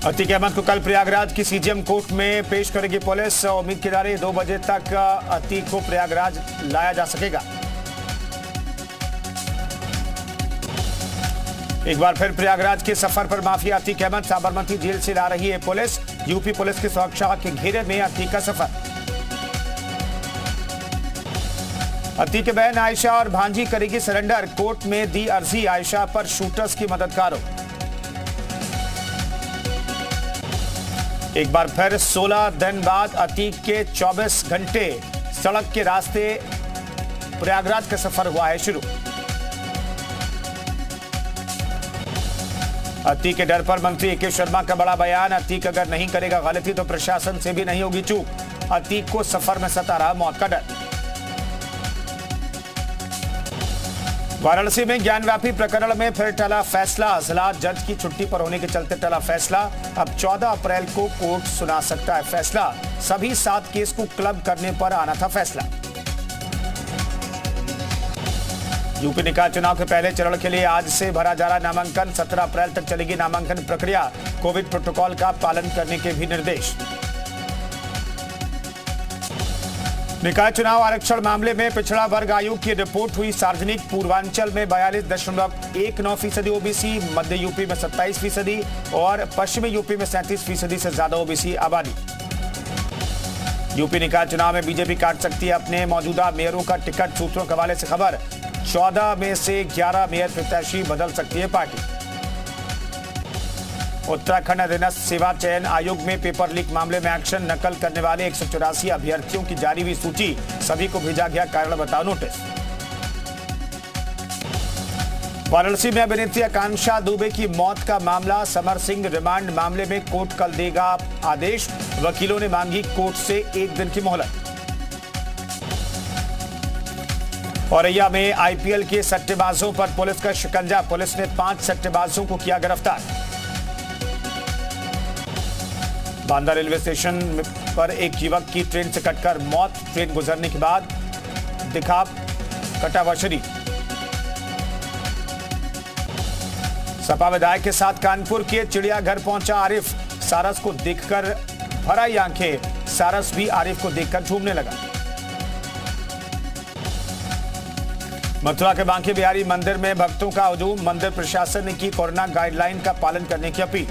अतीक अहमद को कल प्रयागराज की सीजीएम कोर्ट में पेश करेगी पुलिस। उम्मीद की जा रही 2 बजे तक अतीक को प्रयागराज लाया जा सकेगा। एक बार फिर प्रयागराज के सफर पर माफिया अतीक अहमद साबरमती जेल से ला रही है पुलिस। यूपी पुलिस की सुरक्षा के घेरे में अतीक का सफर। अतीक की बहन आयशा और भांजी करेगी सरेंडर। कोर्ट में दी अर्जी, आयशा पर शूटर्स की मदद का आरोप। एक बार फिर 16 दिन बाद अतीक के 24 घंटे सड़क के रास्ते प्रयागराज का सफर हुआ है शुरू। अतीक के डर पर मंत्री ए.के. शर्मा का बड़ा बयान। अतीक अगर नहीं करेगा गलती तो प्रशासन से भी नहीं होगी चूक। अतीक को सफर में सता रहा मौत का डर। वाराणसी में ज्ञानव्यापी प्रकरण में फिर टला फैसला। जिला जज की छुट्टी पर होने के चलते टला फैसला। अब 14 अप्रैल को कोर्ट सुना सकता है फैसला। सभी 7 केस को क्लब करने पर आना था फैसला। यूपी निकाय चुनाव के पहले चरण के लिए आज से भरा जा रहा नामांकन। 17 अप्रैल तक चलेगी नामांकन प्रक्रिया। कोविड प्रोटोकॉल का पालन करने के भी निर्देश। निकाय चुनाव आरक्षण मामले में पिछड़ा वर्ग आयोग की रिपोर्ट हुई सार्वजनिक। पूर्वांचल में 42.19% ओबीसी, मध्य यूपी में 27% और पश्चिमी यूपी में 37% से ज्यादा ओबीसी आबादी। यूपी निकाय चुनाव में बीजेपी काट सकती है अपने मौजूदा मेयरों का टिकट। सूत्रों के हवाले से खबर। 14 में से 11 मेयर प्रत्याशी बदल सकती है पार्टी। उत्तराखंड अधीनस्थ सेवा चयन आयोग में पेपर लीक मामले में एक्शन। नकल करने वाले 184 अभ्यर्थियों की जारी हुई सूची। सभी को भेजा गया कारण बताओ नोटिस। वाराणसी में अभिनेत्री आकांक्षा दुबे की मौत का मामला। समर सिंह रिमांड मामले में कोर्ट कल देगा आदेश। वकीलों ने मांगी कोर्ट से 1 दिन की मोहलत। औरैया में आईपीएल के सट्टेबाजों पर पुलिस का शिकंजा। पुलिस ने 5 सट्टेबाजों को किया गिरफ्तार। बांदा रेलवे स्टेशन पर एक युवक की ट्रेन से कटकर मौत। ट्रेन गुजरने के बाद दिखा कटा हुआ शरीर। सपा विधायक के साथ कानपुर के चिड़ियाघर पहुंचा आरिफ। सारस को देखकर भर आई आंखें। सारस भी आरिफ को देखकर झूमने लगा। मथुरा के बांके बिहारी मंदिर में भक्तों का हुजूम। मंदिर प्रशासन ने की कोरोना गाइडलाइन का पालन करने की अपील।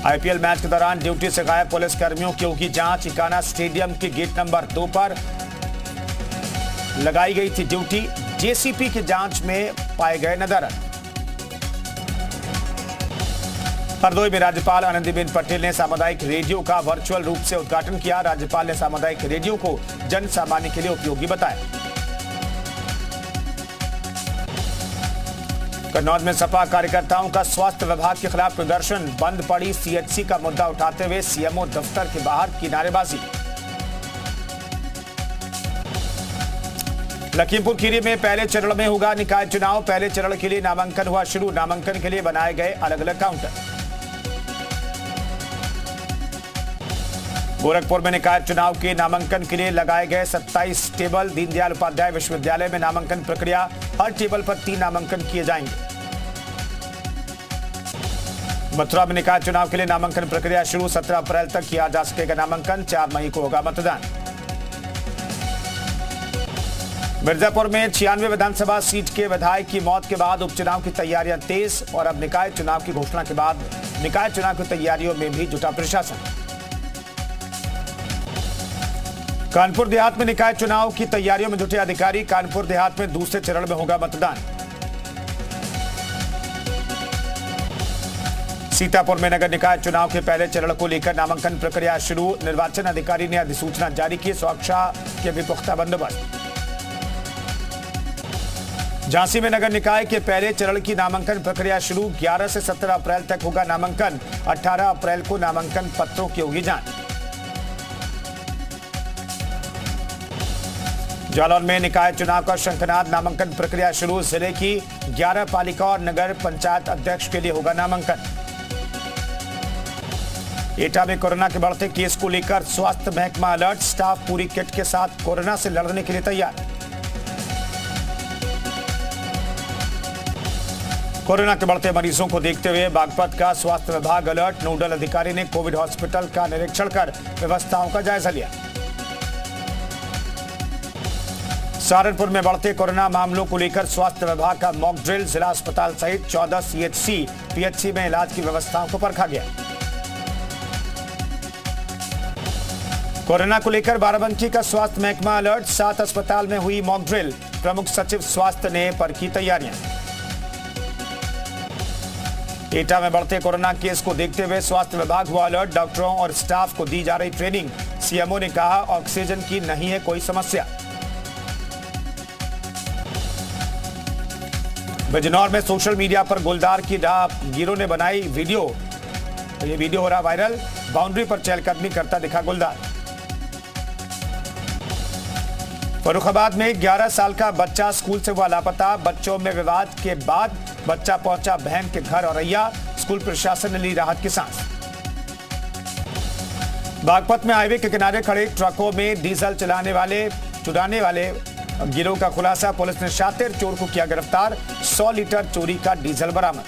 आईपीएल मैच के दौरान ड्यूटी से गायब पुलिस कर्मियों की होगी जांच। इकाना स्टेडियम के गेट नंबर 2 पर लगाई गई थी ड्यूटी। जेसीपी की जांच में पाए गए नदारद। हरदोई में राज्यपाल आनंदीबेन पटेल ने सामुदायिक रेडियो का वर्चुअल रूप से उद्घाटन किया। राज्यपाल ने सामुदायिक रेडियो को जन सामान्य के लिए उपयोगी बताया। कन्नौज में सपा कार्यकर्ताओं का स्वास्थ्य विभाग के खिलाफ प्रदर्शन। बंद पड़ी सीएचसी का मुद्दा उठाते हुए सीएमओ दफ्तर के बाहर की नारेबाजी। लखीमपुर खीरी में पहले चरण में होगा निकाय चुनाव। पहले चरण के लिए नामांकन हुआ शुरू। नामांकन के लिए बनाए गए अलग अलग काउंटर। गोरखपुर में निकाय चुनाव के नामांकन के लिए लगाए गए 27 टेबल। दीनदयाल उपाध्याय विश्वविद्यालय में नामांकन प्रक्रिया। हर टेबल पर 3 नामांकन किए जाएंगे। मथुरा में निकाय चुनाव के लिए नामांकन प्रक्रिया शुरू। 17 अप्रैल तक किया जा सकेगा नामांकन। 4 मई को होगा मतदान। मिर्जापुर में 96 विधानसभा सीट के विधायक की मौत के बाद उपचुनाव की तैयारियां तेज। और अब निकाय चुनाव की घोषणा के बाद निकाय चुनाव की तैयारियों में भी जुटा प्रशासन। कानपुर देहात में निकाय चुनाव की तैयारियों में जुटे अधिकारी। कानपुर देहात में दूसरे चरण में होगा मतदान। सीतापुर में नगर निकाय चुनाव के पहले चरण को लेकर नामांकन प्रक्रिया शुरू। निर्वाचन अधिकारी ने अधिसूचना जारी की। सुरक्षा के भी पुख्ता बंदोबस्त। झांसी में नगर निकाय के पहले चरण की नामांकन प्रक्रिया शुरू। 11 से 17 अप्रैल तक होगा नामांकन। 18 अप्रैल को नामांकन पत्रों की होगी जांच। जालौन में निकाय चुनाव का शंखनाद। नामांकन प्रक्रिया शुरू। जिले की 11 पालिका और नगर पंचायत अध्यक्ष के लिए होगा नामांकन। एटा में कोरोना के बढ़ते केस को लेकर स्वास्थ्य महकमा अलर्ट। स्टाफ पूरी किट के साथ कोरोना से लड़ने के लिए तैयार। कोरोना के बढ़ते मरीजों को देखते हुए बागपत का स्वास्थ्य विभाग अलर्ट। नोडल अधिकारी ने कोविड हॉस्पिटल का निरीक्षण कर व्यवस्थाओं का जायजा लिया। सहारनपुर में बढ़ते कोरोना मामलों को लेकर स्वास्थ्य विभाग का मॉक ड्रिल। जिला अस्पताल सहित 14 सीएचसी पीएचसी में इलाज की व्यवस्थाओं को परखा गया। कोरोना को लेकर बाराबंकी का स्वास्थ्य महकमा अलर्ट। 7 अस्पताल में हुई मॉक ड्रिल। प्रमुख सचिव स्वास्थ्य ने परखी तैयारियां। एटा में बढ़ते कोरोना केस को देखते हुए स्वास्थ्य विभाग हुआ अलर्ट। डॉक्टरों और स्टाफ को दी जा रही ट्रेनिंग। सीएमओ ने कहा ऑक्सीजन की नहीं है कोई समस्या। बिजनौर में सोशल मीडिया पर गुलदार की राहगीरों ने बनाई वीडियो। ये वीडियो हो रहा वायरल। बाउंड्री पर चहलकदमी करता दिखा गुलदार। फर्रुखाबाद में 11 साल का बच्चा स्कूल से हुआ लापता। बच्चों में विवाद के बाद बच्चा पहुंचा बहन के घर औरैया। स्कूल प्रशासन ने ली राहत की सांस। बागपत में हाईवे के किनारे खड़े ट्रकों में डीजल चुराने वाले गिरोह का खुलासा। पुलिस ने शातिर चोर को किया गिरफ्तार। 100 लीटर चोरी का डीजल बरामद।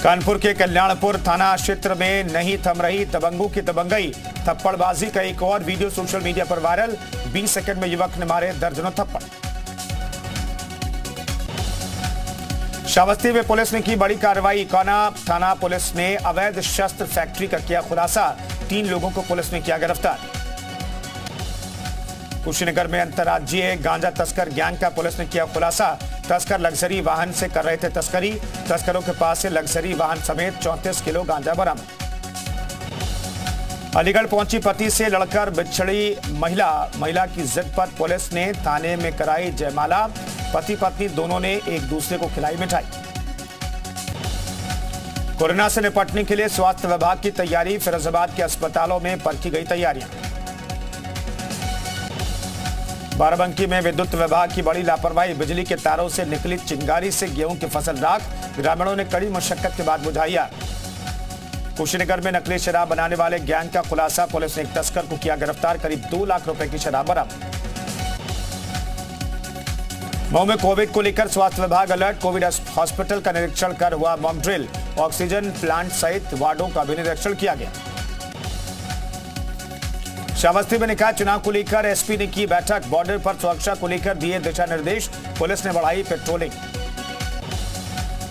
कानपुर के कल्याणपुर थाना क्षेत्र में नहीं थम रही दबंगों की दबंगई। थप्पड़बाजी का एक और वीडियो सोशल मीडिया पर वायरल। 20 सेकंड में युवक ने मारे दर्जनों थप्पड़। श्रावस्ती में पुलिस ने की बड़ी कार्रवाई। कोना थाना पुलिस ने अवैध शस्त्र फैक्ट्री का किया खुलासा। 3 लोगों को पुलिस ने किया गिरफ्तार। कुशीनगर में अंतर्राज्यीय गांजा तस्कर गैंग का पुलिस ने किया खुलासा। तस्कर लग्जरी वाहन से कर रहे थे तस्करी। तस्करों के पास से लग्जरी वाहन समेत 34 किलो गांजा बरामद। अलीगढ़ पहुंची पति से लड़कर बिछड़ी महिला की जिद पर पुलिस ने थाने में कराई जयमाला। पति पत्नी दोनों ने एक दूसरे को खिलाई मिठाई। कोरोना से निपटने के लिए स्वास्थ्य विभाग की तैयारी। फिरोजाबाद के अस्पतालों में परखी गई तैयारियां। बाराबंकी में विद्युत विभाग की बड़ी लापरवाही। बिजली के तारों से निकली चिंगारी से गेहूं की फसल राख। ग्रामीणों ने कड़ी मशक्कत के बाद बुझाई आग। कुशीनगर में नकली शराब बनाने वाले गैंग का खुलासा। पुलिस ने एक तस्कर को किया गिरफ्तार। करीब 2 लाख रुपए की शराब बरामद। मऊ में कोविड को लेकर स्वास्थ्य विभाग अलर्ट। कोविड हॉस्पिटल का निरीक्षण कर हुआ मॉक ड्रिल। ऑक्सीजन प्लांट सहित वार्डों का भी निरीक्षण किया गया। श्रावस्ती में निकाय चुनाव को लेकर एसपी ने की बैठक। बॉर्डर पर सुरक्षा को लेकर दिए दिशा निर्देश। पुलिस ने बढ़ाई पेट्रोलिंग।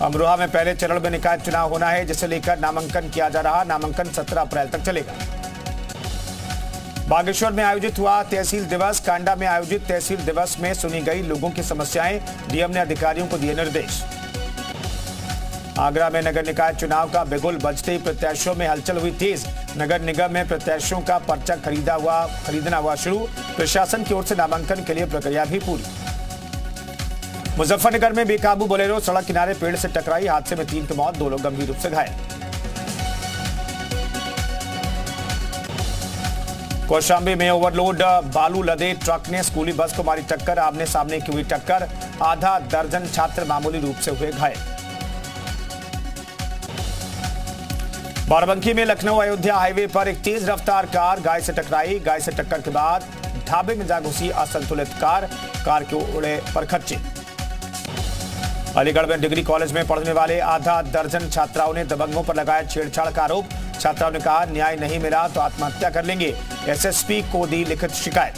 अमरोहा में पहले चरण में निकाय चुनाव होना है, जिसे लेकर नामांकन किया जा रहा। नामांकन 17 अप्रैल तक चलेगा। बागेश्वर में आयोजित हुआ तहसील दिवस। कांडा में आयोजित तहसील दिवस में सुनी गई लोगों की समस्याएं। डीएम ने अधिकारियों को दिए निर्देश। आगरा में नगर निकाय चुनाव का बिगुल बजते ही प्रत्याशियों में हलचल हुई तेज। नगर निगम में प्रत्याशियों का पर्चा खरीदना हुआ शुरू। प्रशासन की ओर से नामांकन के लिए प्रक्रिया भी पूरी। मुजफ्फरनगर में बेकाबू बोलेरो सड़क किनारे पेड़ से टकराई। हादसे में 3 की मौत, 2 लोग गंभीर रूप से घायल। कौशाम्बी में ओवरलोड बालू लदे ट्रक ने स्कूली बस को मारी टक्कर। आमने सामने की हुई टक्कर। आधा दर्जन छात्र मामूली रूप से हुए घायल। बाराबंकी में लखनऊ अयोध्या हाईवे पर एक तेज रफ्तार कार गाय से टकराई। गाय से टक्कर के बाद ढाबे में जा घुसी असंतुलित कार के उड़े परखच्चे। अलीगढ़ में डिग्री कॉलेज में पढ़ने वाले आधा दर्जन छात्राओं ने दबंगों पर लगाया छेड़छाड़ का आरोप। छात्राओं ने कहा न्याय नहीं मिला तो आत्महत्या कर लेंगे। एसएसपी को दी लिखित शिकायत।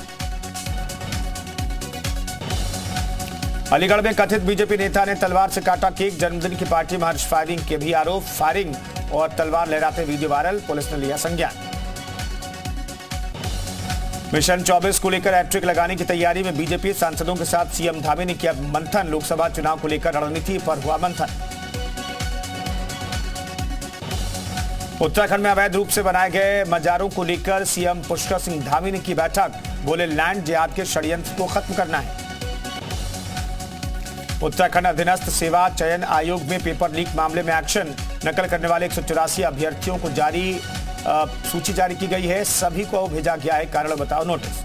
अलीगढ़ में कथित बीजेपी नेता ने तलवार से काटा केक। जन्मदिन की पार्टी में हर्ष फायरिंग के भी आरोप। फायरिंग और तलवार लहराते वीडियो वायरल। पुलिस ने लिया संज्ञान। मिशन 24 को लेकर हैट्रिक लगाने की तैयारी में बीजेपी। सांसदों के साथ सीएम धामी ने किया मंथन। लोकसभा चुनाव को लेकर रणनीति पर हुआ मंथन। उत्तराखंड में अवैध रूप से बनाए गए मजारों को लेकर सीएम पुष्कर सिंह धामी ने की बैठक। बोले लैंड जिहाद के षड्यंत्र को खत्म करना है। उत्तराखंड अधीनस्थ सेवा चयन आयोग में पेपर लीक मामले में एक्शन। नकल करने वाले 184 अभ्यर्थियों को सूची जारी की गई है। सभी को भेजा गया है कारण बताओ नोटिस।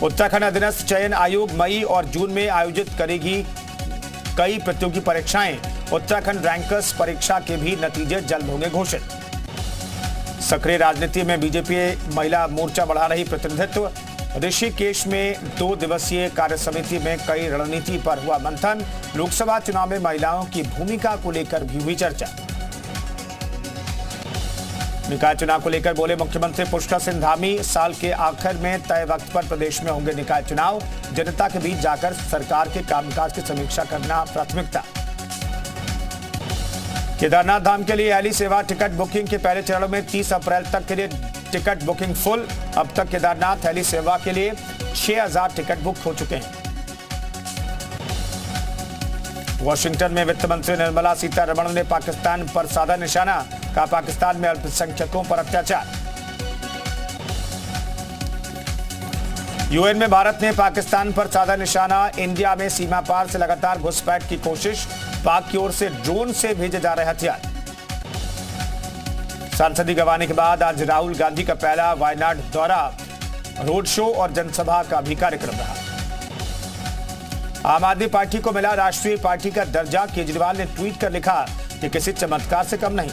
उत्तराखंड अधीनस्थ चयन आयोग मई और जून में आयोजित करेगी कई प्रतियोगी परीक्षाएं। उत्तराखंड रैंकर्स परीक्षा के भी नतीजे जल्द होंगे घोषित। सक्रिय राजनीति में बीजेपी महिला मोर्चा बढ़ा रही प्रतिनिधित्व। ऋषिकेश में 2 दिवसीय कार्य समिति में कई रणनीति पर हुआ मंथन। लोकसभा चुनाव में महिलाओं की भूमिका को लेकर भी हुई चर्चा। निकाय चुनाव को लेकर बोले मुख्यमंत्री पुष्कर सिंह धामी। साल के आखिर में तय वक्त पर प्रदेश में होंगे निकाय चुनाव। जनता के बीच जाकर सरकार के कामकाज की समीक्षा करना प्राथमिकता। केदारनाथ धाम के लिए हेली सेवा टिकट बुकिंग के पहले चरण में 30 अप्रैल तक के लिए टिकट बुकिंग फुल। अब तक केदारनाथ हेली सेवा के लिए 6000 टिकट बुक हो चुके हैं। वॉशिंगटन में वित्त मंत्री निर्मला सीतारमण ने पाकिस्तान पर साधा निशाना। कहा पाकिस्तान में अल्पसंख्यकों पर अत्याचार। यूएन में भारत ने पाकिस्तान पर साधा निशाना। इंडिया में सीमा पार से लगातार घुसपैठ की कोशिश। पाक की ओर से ड्रोन से भेजे जा रहे हथियार। सांसदी गंवाने के बाद आज राहुल गांधी का पहला वायनाड दौरा। रोड शो और जनसभा का भी कार्यक्रम रहा। आम आदमी पार्टी को मिला राष्ट्रीय पार्टी का दर्जा। केजरीवाल ने ट्वीट कर लिखा कि किसी चमत्कार से कम नहीं।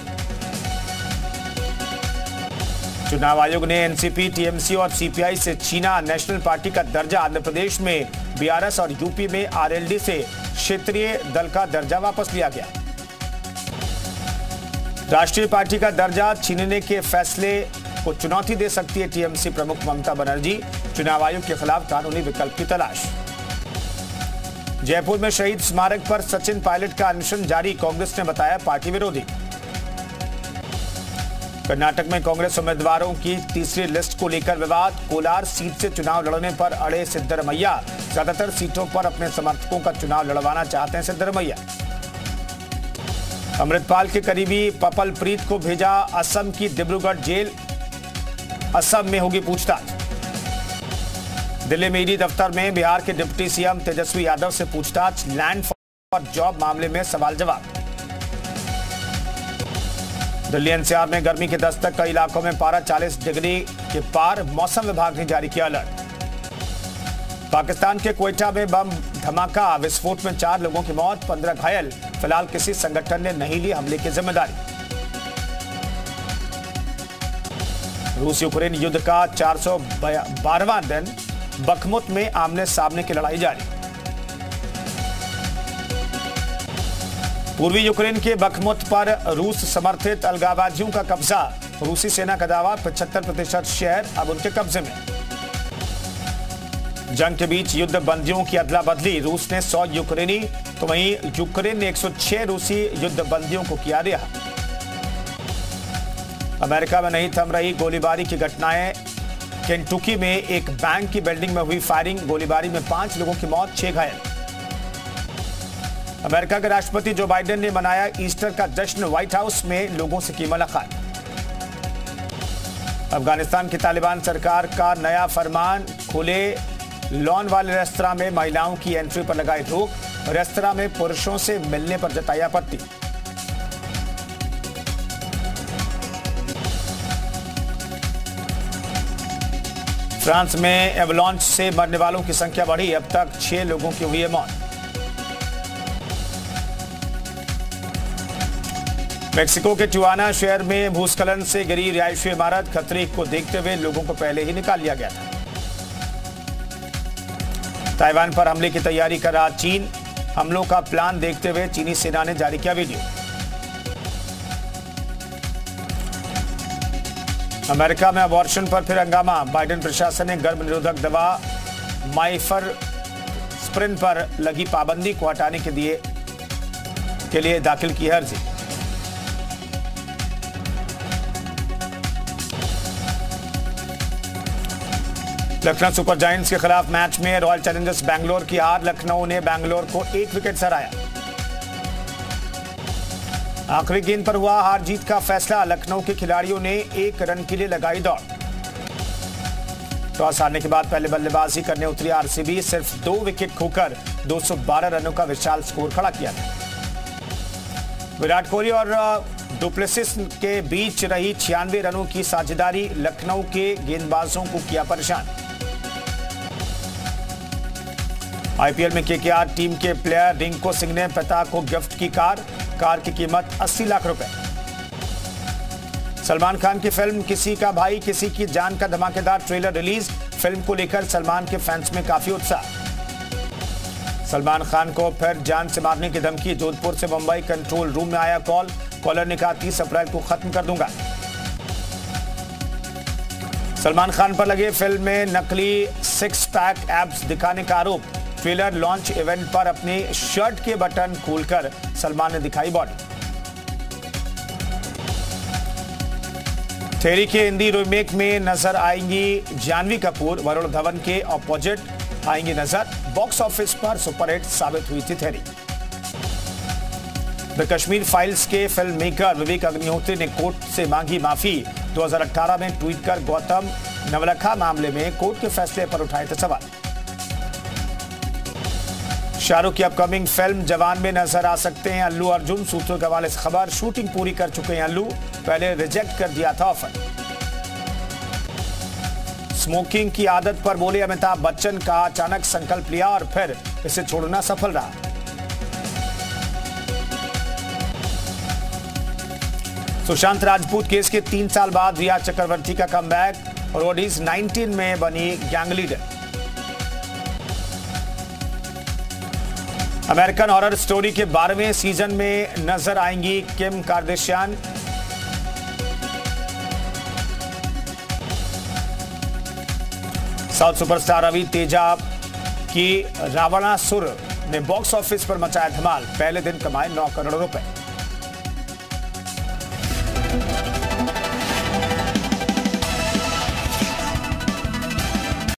चुनाव आयोग ने एनसीपी, टीएमसी और सीपीआई से छीना नेशनल पार्टी का दर्जा। आंध्र प्रदेश में बीआरएस और यूपी में आरएलडी से क्षेत्रीय दल का दर्जा वापस लिया गया। राष्ट्रीय पार्टी का दर्जा छीनने के फैसले को चुनौती दे सकती है टीएमसी प्रमुख ममता बनर्जी। चुनाव आयोग के खिलाफ कानूनी विकल्प की तलाश। जयपुर में शहीद स्मारक पर सचिन पायलट का अनशन जारी। कांग्रेस ने बताया पार्टी विरोधी। कर्नाटक में कांग्रेस उम्मीदवारों की तीसरी लिस्ट को लेकर विवाद। कोलार सीट से चुनाव लड़ने पर अड़े सिद्धरमैया। ज्यादातर सीटों पर अपने समर्थकों का चुनाव लड़वाना चाहते हैं सिद्धरमैया। अमृतपाल के करीबी पपलप्रीत को भेजा असम की डिब्रूगढ़ जेल। असम में होगी पूछताछ। दिल्ली में ईडी दफ्तर में बिहार के डिप्टी सीएम तेजस्वी यादव से पूछताछ। लैंड फॉर जॉब मामले में सवाल जवाब। दिल्ली एनसीआर में गर्मी की दस्तक। कई इलाकों में पारा 40 डिग्री के पार। मौसम विभाग ने जारी किया अलर्ट। पाकिस्तान के क्वेटा में बम धमाका। विस्फोट में 4 लोगों की मौत, 15 घायल। फिलहाल किसी संगठन ने नहीं ली हमले की जिम्मेदारी। रूस यूक्रेन युद्ध का 412वां दिन। बखमुत में आमने सामने की लड़ाई जारी। पूर्वी यूक्रेन के बखमुत पर रूस समर्थित अलगाववादियों का कब्जा। रूसी सेना का दावा 75% शहर अब उनके कब्जे में। जंग के बीच युद्ध बंदियों की अदला बदली। रूस ने 100 यूक्रेनी तो वहीं यूक्रेन ने 106 रूसी युद्ध बंदियों को किया रिहा। अमेरिका में नहीं थम रही गोलीबारी की घटनाएं। केंटुकी में एक बैंक की बिल्डिंग में हुई फायरिंग। गोलीबारी में 5 लोगों की मौत, 6 घायल। अमेरिका के राष्ट्रपति जो बाइडेन ने मनाया ईस्टर का जश्न। व्हाइट हाउस में लोगों से की मुलाकात। अफगानिस्तान की तालिबान सरकार का नया फरमान। खुले लॉन वाले रेस्तरां में महिलाओं की एंट्री पर लगाई रोक। रेस्तरां में पुरुषों से मिलने पर जताई आपत्ति। फ्रांस में एवलांच से मरने वालों की संख्या बढ़ी। अब तक 6 लोगों की हुई है मौत। मेक्सिको के टिजुआना शहर में भूस्खलन से गिरी रिहायशी इमारत। खतरे को देखते हुए लोगों को पहले ही निकाल लिया गया था। ताइवान पर हमले की तैयारी कर रहा चीन। हमलों का प्लान देखते हुए चीनी सेना ने जारी किया वीडियो। अमेरिका में अबॉर्शन पर फिर हंगामा। बाइडेन प्रशासन ने गर्भ निरोधक दवा माइफरस्प्रिन पर लगी पाबंदी को हटाने के लिए दाखिल की है अर्जी। लखनऊ सुपर जायंट्स के खिलाफ मैच में रॉयल चैलेंजर्स बैंगलोर की हार। लखनऊ ने बैंगलोर को 1 विकेट से हराया। आखिरी गेंद पर हुआ हार जीत का फैसला। लखनऊ के खिलाड़ियों ने 1 रन के लिए लगाई दौड़। टॉस हारने के बाद पहले बल्लेबाजी करने उतरी आरसीबी। सिर्फ 2 विकेट खोकर 212 रनों का विशाल स्कोर खड़ा किया था। विराट कोहली और डुप्लेसिस के बीच रही 96 रनों की साझेदारी। लखनऊ के गेंदबाजों को किया परेशान। आईपीएल में केकेआर टीम के प्लेयर रिंकू सिंह ने पिता को गिफ्ट की कार की कीमत 80 लाख रुपए। सलमान खान की फिल्म किसी का भाई किसी की जान का धमाकेदार ट्रेलर रिलीज। फिल्म को लेकर सलमान के फैंस में काफी उत्साह। सलमान खान को फिर जान से मारने की धमकी। जोधपुर से मुंबई कंट्रोल रूम में आया कॉल। कॉलर ने कहा 30 अप्रैल को खत्म कर दूंगा। सलमान खान पर लगे फिल्म में नकली 6 पैक एब्स दिखाने का आरोप। ट्रेलर लॉन्च इवेंट पर अपनी शर्ट के बटन खोलकर सलमान ने दिखाई बॉडी। थेरी के हिंदी रीमेक में नजर आएंगी जानवी कपूर। वरुण धवन के अपोजिट आएंगी नजर। बॉक्स ऑफिस पर सुपरहिट साबित हुई थी थेरी। द कश्मीर फाइल्स के फिल्म मेकर विवेक अग्निहोत्री ने कोर्ट से मांगी माफी। 2018 में ट्वीट कर गौतम नवलखा मामले में कोर्ट के फैसले पर उठाए थे सवाल। शाहरुख की अपकमिंग फिल्म जवान में नजर आ सकते हैं अल्लू अर्जुन। सूत्रों के हवाले से खबर। शूटिंग पूरी कर चुके हैं अल्लू। पहले रिजेक्ट कर दिया था ऑफर। स्मोकिंग की आदत पर बोले अमिताभ बच्चन का अचानक संकल्प लिया और फिर इसे छोड़ना सफल रहा। सुशांत राजपूत केस के 3 साल बाद रिया चक्रवर्ती का कमबैक। रोडीज 19 में बनी gang leader. American horror story के 12वें सीजन में नजर आएंगी किम कार्दाशियान। साउथ सुपरस्टार रवि तेजा की रावणासुर ने बॉक्स ऑफिस पर मचाया धमाल। पहले दिन कमाए 9 करोड़ रुपए।